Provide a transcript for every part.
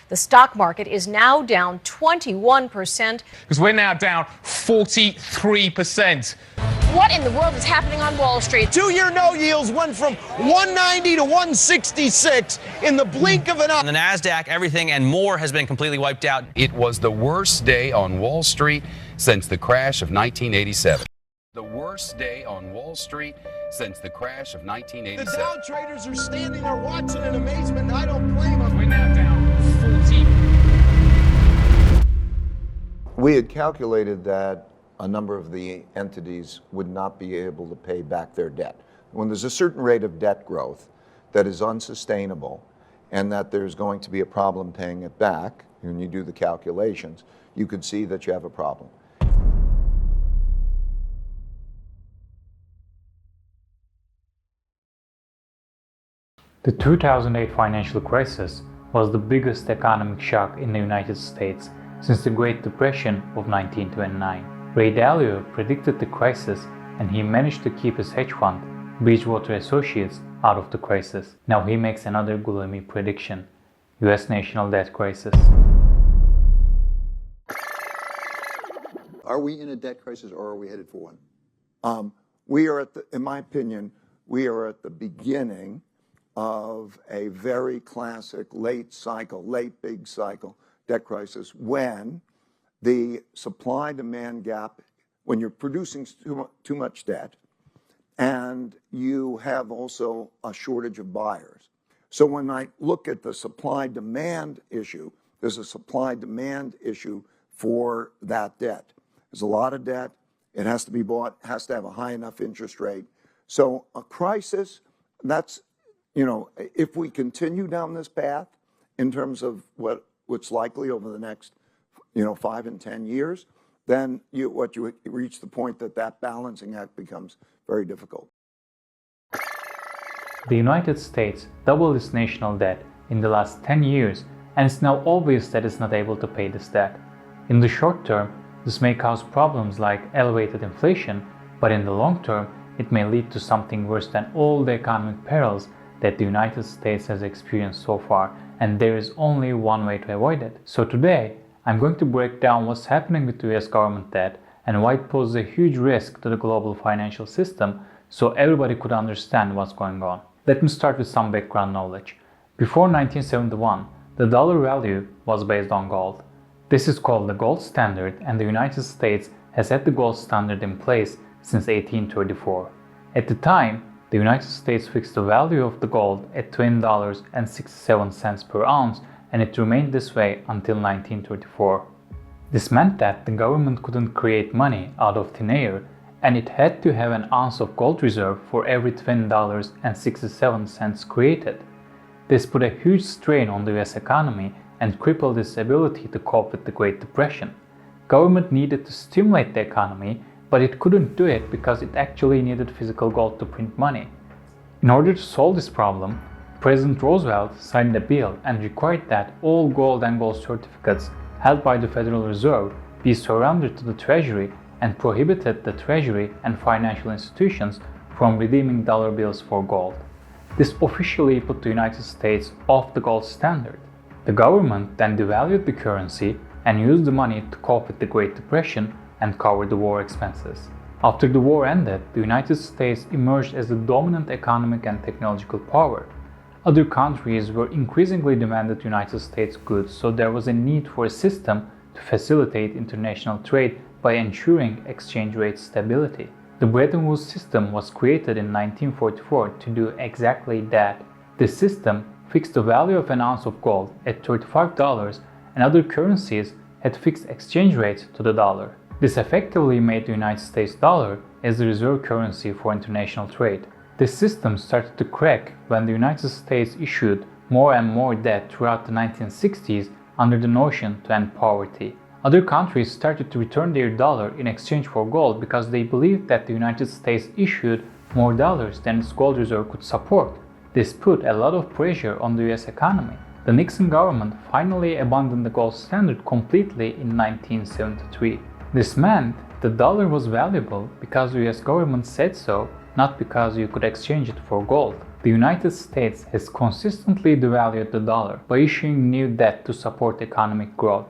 The stock market is now down 21%. Because we're now down 43%. What in the world is happening on Wall Street? Two-year no yields went from 190 to 166 in the blink of an eye. On the NASDAQ, everything and more has been completely wiped out. It was the worst day on Wall Street since the crash of 1987. The worst day on Wall Street since the crash of 1987. The Dow traders are standing there watching in amazement. I don't blame them. We're now down 40. We had calculated that a number of the entities would not be able to pay back their debt. When there's a certain rate of debt growth that is unsustainable and that there's going to be a problem paying it back, when you do the calculations, you could see that you have a problem. The 2008 financial crisis was the biggest economic shock in the United States since the Great Depression of 1929. Ray Dalio predicted the crisis, and he managed to keep his hedge fund, Bridgewater Associates, out of the crisis. Now he makes another gloomy prediction: US national debt crisis. Are we in a debt crisis, or are we headed for one? We are in my opinion, we are at the beginning of a very classic late big cycle debt crisis, when the supply-demand gap, when you're producing too much debt, and you have also a shortage of buyers. So when I look at the supply-demand issue, there's a supply-demand issue for that debt. There's a lot of debt. It has to be bought, has to have a high enough interest rate. So a crisis, that's, if we continue down this path in terms of what's likely over the next 5 and 10 years, then you reach the point that balancing act becomes very difficult. The United States doubled its national debt in the last 10 years, and it's now obvious that it's not able to pay this debt. In the short term, this may cause problems like elevated inflation, but in the long term, it may lead to something worse than all the economic perils that the United States has experienced so far, and there is only one way to avoid it. So today, I'm going to break down what's happening with the US government debt and why it poses a huge risk to the global financial system, so everybody could understand what's going on. Let me start with some background knowledge. Before 1971, the dollar value was based on gold. This is called the gold standard, and the United States has had the gold standard in place since 1834. At the time, the United States fixed the value of the gold at $20.67 per ounce, and it remained this way until 1934. This meant that the government couldn't create money out of thin air, and it had to have an ounce of gold reserve for every $20.67 created. This put a huge strain on the US economy and crippled its ability to cope with the Great Depression. Government needed to stimulate the economy, but it couldn't do it because it actually needed physical gold to print money. In order to solve this problem, President Roosevelt signed a bill and required that all gold and gold certificates held by the Federal Reserve be surrendered to the Treasury, and prohibited the Treasury and financial institutions from redeeming dollar bills for gold. This officially put the United States off the gold standard. The government then devalued the currency and used the money to cope with the Great Depression and cover the war expenses. After the war ended, the United States emerged as the dominant economic and technological power. Other countries were increasingly demanded United States goods, so there was a need for a system to facilitate international trade by ensuring exchange rate stability. The Bretton Woods system was created in 1944 to do exactly that. This system fixed the value of an ounce of gold at $35, and other currencies had fixed exchange rates to the dollar. This effectively made the United States dollar as the reserve currency for international trade. This system started to crack when the United States issued more and more debt throughout the 1960s under the notion to end poverty. Other countries started to return their dollar in exchange for gold because they believed that the United States issued more dollars than its gold reserve could support. This put a lot of pressure on the US economy. The Nixon government finally abandoned the gold standard completely in 1973. This meant the dollar was valuable because the US government said so, not because you could exchange it for gold. The The United States has consistently devalued the dollar by issuing new debt to support economic growth.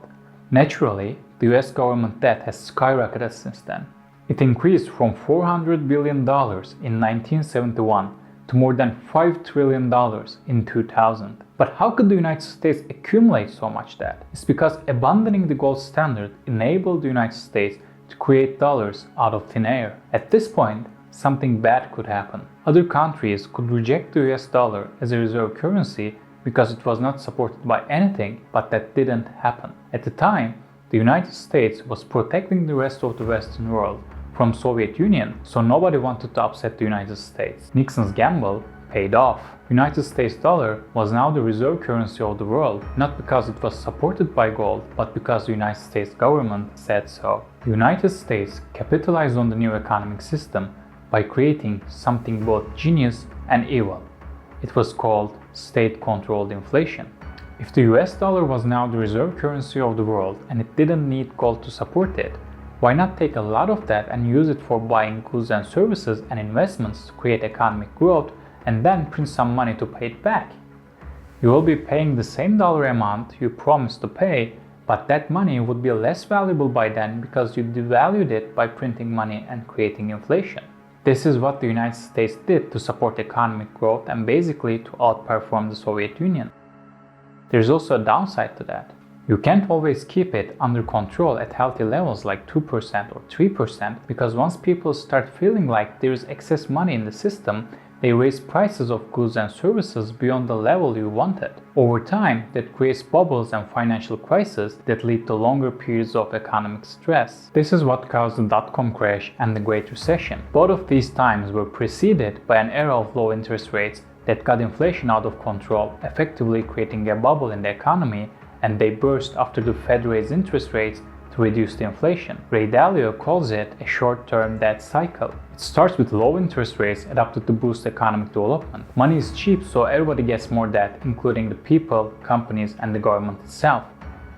Naturally, the US government debt has skyrocketed since then. It increased from $400 billion in 1971 to more than $5 trillion in 2000. But how could the United States accumulate so much debt? It's because abandoning the gold standard enabled the United States to create dollars out of thin air. At this point, something bad could happen. Other countries could reject the US dollar as a reserve currency because it was not supported by anything, but that didn't happen. At the time, the United States was protecting the rest of the Western world from Soviet Union, so nobody wanted to upset the United States. Nixon's gamble paid off. United States dollar was now the reserve currency of the world, not because it was supported by gold, but because the United States government said so. The United States capitalized on the new economic system by creating something both genius and evil. It was called state-controlled inflation. If the US dollar was now the reserve currency of the world and it didn't need gold to support it, why not take a lot of that and use it for buying goods and services and investments to create economic growth and then print some money to pay it back? You will be paying the same dollar amount you promised to pay, but that money would be less valuable by then because you devalued it by printing money and creating inflation. This is what the United States did to support economic growth and basically to outperform the Soviet Union. There's also a downside to that. You can't always keep it under control at healthy levels like 2% or 3% because once people start feeling like there is excess money in the system, they raise prices of goods and services beyond the level you wanted. Over time, that creates bubbles and financial crises that lead to longer periods of economic stress. This is what caused the dot-com crash and the Great Recession. Both of these times were preceded by an era of low interest rates that got inflation out of control, effectively creating a bubble in the economy, and they burst after the Fed raised interest rates to reduce the inflation. Ray Dalio calls it a short-term debt cycle. It starts with low interest rates adopted to boost economic development. Money is cheap, so everybody gets more debt, including the people, companies, and the government itself.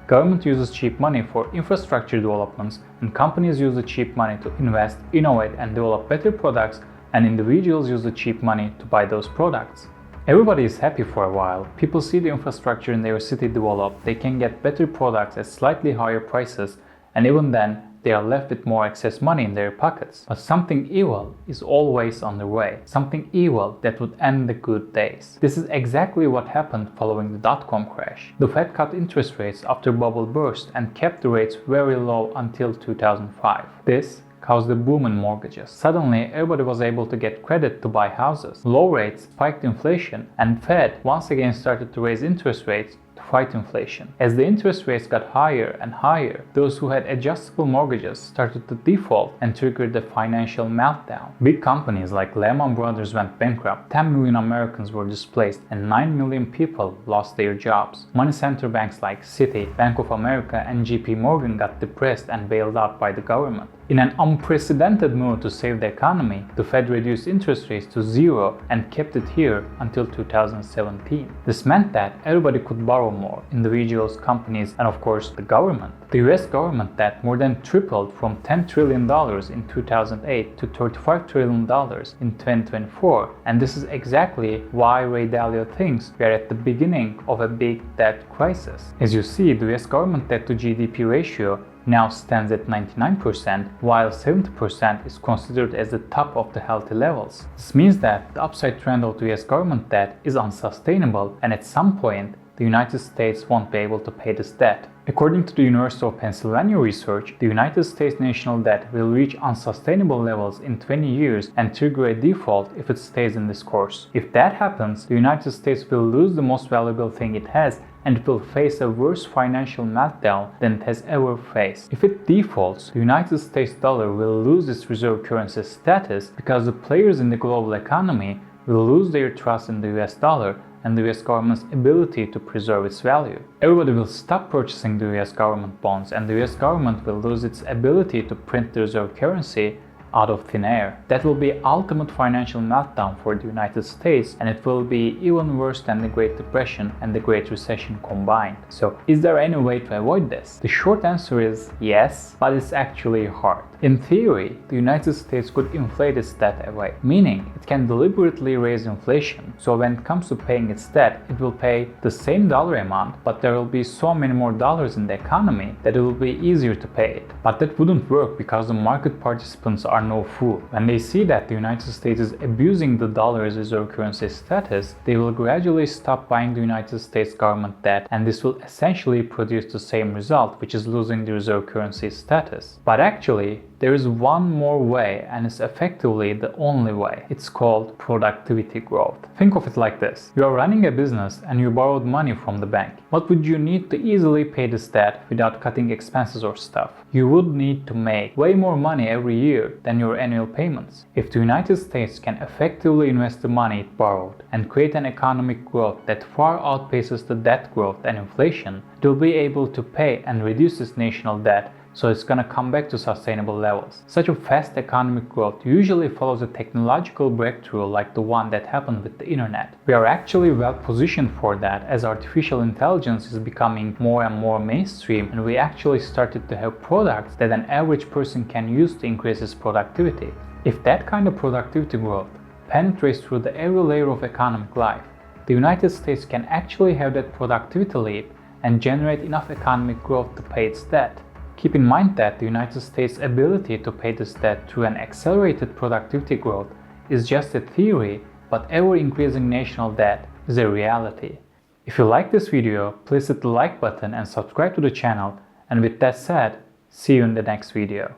Government uses cheap money for infrastructure developments, and companies use the cheap money to invest, innovate, and develop better products, and individuals use the cheap money to buy those products. Everybody is happy for a while. People see the infrastructure in their city develop, they can get better products at slightly higher prices, and even then, they are left with more excess money in their pockets. But something evil is always on the way. Something evil that would end the good days. This is exactly what happened following the dot-com crash. The Fed cut interest rates after bubble burst and kept the rates very low until 2005. This caused a boom in mortgages. Suddenly, everybody was able to get credit to buy houses. Low rates spiked inflation, and Fed once again started to raise interest rates to fight inflation. As the interest rates got higher and higher, those who had adjustable mortgages started to default and triggered a financial meltdown. Big companies like Lehman Brothers went bankrupt, 10 million Americans were displaced, and 9 million people lost their jobs. Money center banks like Citi, Bank of America, and JP Morgan got depressed and bailed out by the government. In an unprecedented move to save the economy, the Fed reduced interest rates to zero and kept it here until 2017. This meant that everybody could borrow more, individuals, companies, and of course the government. The US government debt more than tripled from $10 trillion in 2008 to $35 trillion in 2024, and this is exactly why Ray Dalio thinks we are at the beginning of a big debt crisis. As you see, the US government debt to GDP ratio now stands at 99%, while 70% is considered as the top of the healthy levels. This means that the upside trend of the US government debt is unsustainable, and at some point, the United States won't be able to pay this debt. According to the University of Pennsylvania research, the United States national debt will reach unsustainable levels in 20 years and trigger a default if it stays in this course. If that happens, the United States will lose the most valuable thing it has, and it will face a worse financial meltdown than it has ever faced. If it defaults, the United States dollar will lose its reserve currency status because the players in the global economy will lose their trust in the US dollar and the US government's ability to preserve its value. Everybody will stop purchasing the US government bonds, and the US government will lose its ability to print the reserve currency out of thin air. That will be ultimate financial meltdown for the United States, and it will be even worse than the Great Depression and the Great Recession combined. So, is there any way to avoid this? The short answer is yes, but it's actually hard. In theory, the United States could inflate its debt away, meaning it can deliberately raise inflation, so when it comes to paying its debt, it will pay the same dollar amount, but there will be so many more dollars in the economy that it will be easier to pay it. But that wouldn't work because the market participants are no fool. When they see that the United States is abusing the dollar's reserve currency status, they will gradually stop buying the United States government debt, and this will essentially produce the same result, which is losing the reserve currency status. But actually, there is one more way, and it's effectively the only way. It's called productivity growth. Think of it like this. You are running a business and you borrowed money from the bank. What would you need to easily pay this debt without cutting expenses or stuff? You would need to make way more money every year than your annual payments. If the United States can effectively invest the money it borrowed and create an economic growth that far outpaces the debt growth and inflation, it will be able to pay and reduce its national debt, so it's gonna come back to sustainable levels. Such a fast economic growth usually follows a technological breakthrough like the one that happened with the internet. We are actually well positioned for that, as artificial intelligence is becoming more and more mainstream, and we actually started to have products that an average person can use to increase his productivity. If that kind of productivity growth penetrates through every layer of economic life, the United States can actually have that productivity leap and generate enough economic growth to pay its debt. Keep in mind that the United States' ability to pay this debt through an accelerated productivity growth is just a theory, but ever-increasing national debt is a reality. If you like this video, please hit the like button and subscribe to the channel, and with that said, see you in the next video.